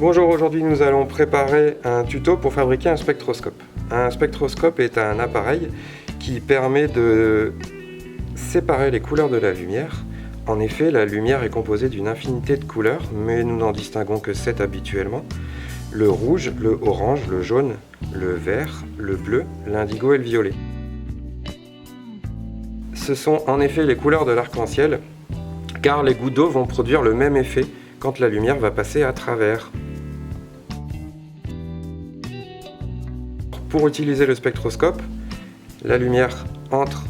Bonjour, aujourd'hui nous allons préparer un tuto pour fabriquer un spectroscope. Un spectroscope est un appareil qui permet de séparer les couleurs de la lumière. En effet, la lumière est composée d'une infinité de couleurs, mais nous n'en distinguons que 7 habituellement. Le rouge, le orange, le jaune, le vert, le bleu, l'indigo et le violet. Ce sont en effet les couleurs de l'arc-en-ciel, car les gouttes d'eau vont produire le même effet quand la lumière va passer à travers. Pour utiliser le spectroscope, la lumière entre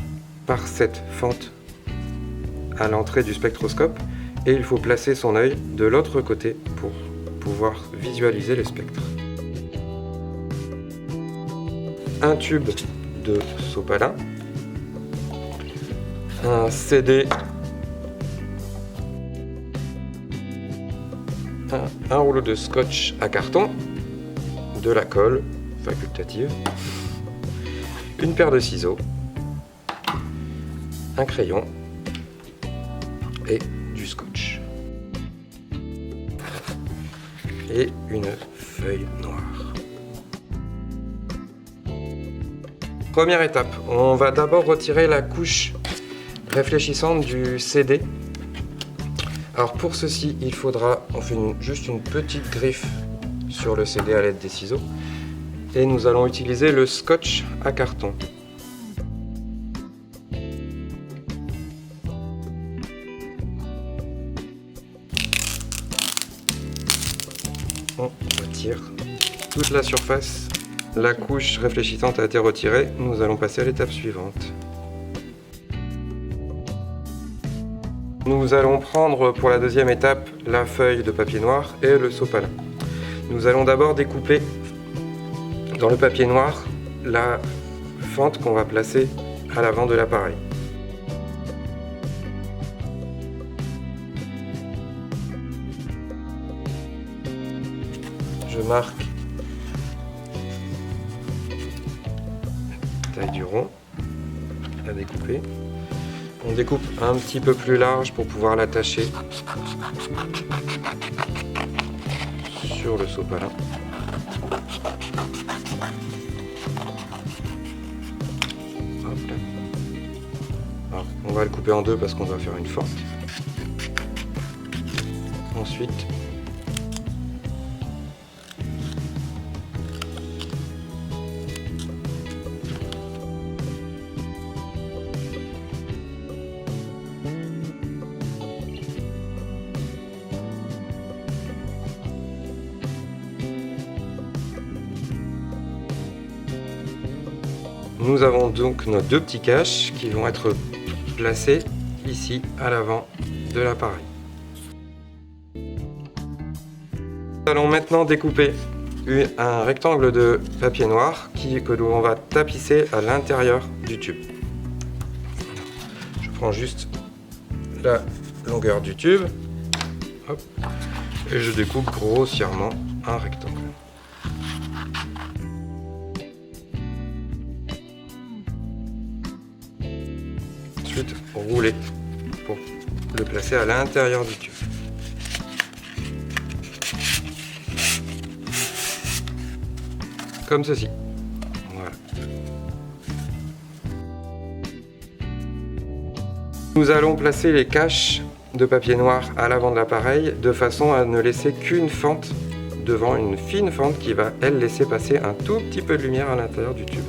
par cette fente à l'entrée du spectroscope et il faut placer son œil de l'autre côté pour pouvoir visualiser les spectres. Un tube de sopalin, un CD, un rouleau de scotch à carton, de la colle facultative, une paire de ciseaux, un crayon et du scotch et une feuille noire. Première étape, on va d'abord retirer la couche réfléchissante du CD. Alors pour ceci, il faudra, on fait juste une petite griffe sur le CD à l'aide des ciseaux et nous allons utiliser le scotch à carton. On retire toute la surface, la couche réfléchissante a été retirée, nous allons passer à l'étape suivante. Nous allons prendre pour la deuxième étape la feuille de papier noir et le sopalin. Nous allons d'abord découper dans le papier noir la fente qu'on va placer à l'avant de l'appareil. Je marque la taille du rond à découper. On découpe un petit peu plus large pour pouvoir l'attacher sur le sopalin. Hop là. Alors, on va le couper en deux parce qu'on va faire une fente. Ensuite, nous avons donc nos deux petits caches qui vont être placés ici à l'avant de l'appareil. Nous allons maintenant découper un rectangle de papier noir que l'on va tapisser à l'intérieur du tube. Je prends juste la longueur du tube, hop, et je découpe grossièrement un rectangle. Ensuite, rouler pour le placer à l'intérieur du tube. Comme ceci. Voilà. Nous allons placer les caches de papier noir à l'avant de l'appareil de façon à ne laisser qu'une fente devant, une fine fente qui va, elle, laisser passer un tout petit peu de lumière à l'intérieur du tube.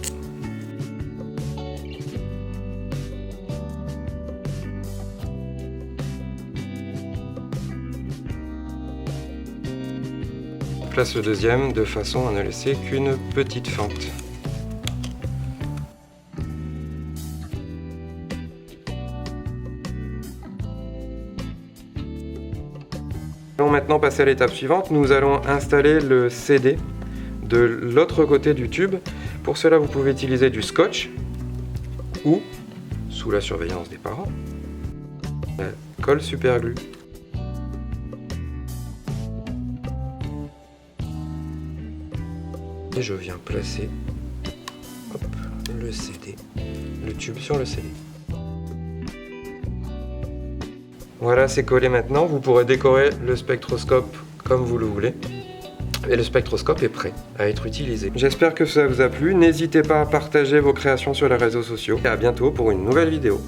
On place le deuxième de façon à ne laisser qu'une petite fente. Nous allons maintenant passer à l'étape suivante. Nous allons installer le CD de l'autre côté du tube. Pour cela, vous pouvez utiliser du scotch ou, sous la surveillance des parents, la colle superglue. Et je viens placer le CD, le tube sur le CD. Voilà, c'est collé maintenant. Vous pourrez décorer le spectroscope comme vous le voulez. et le spectroscope est prêt à être utilisé. J'espère que ça vous a plu, n'hésitez pas à partager vos créations sur les réseaux sociaux et à bientôt pour une nouvelle vidéo.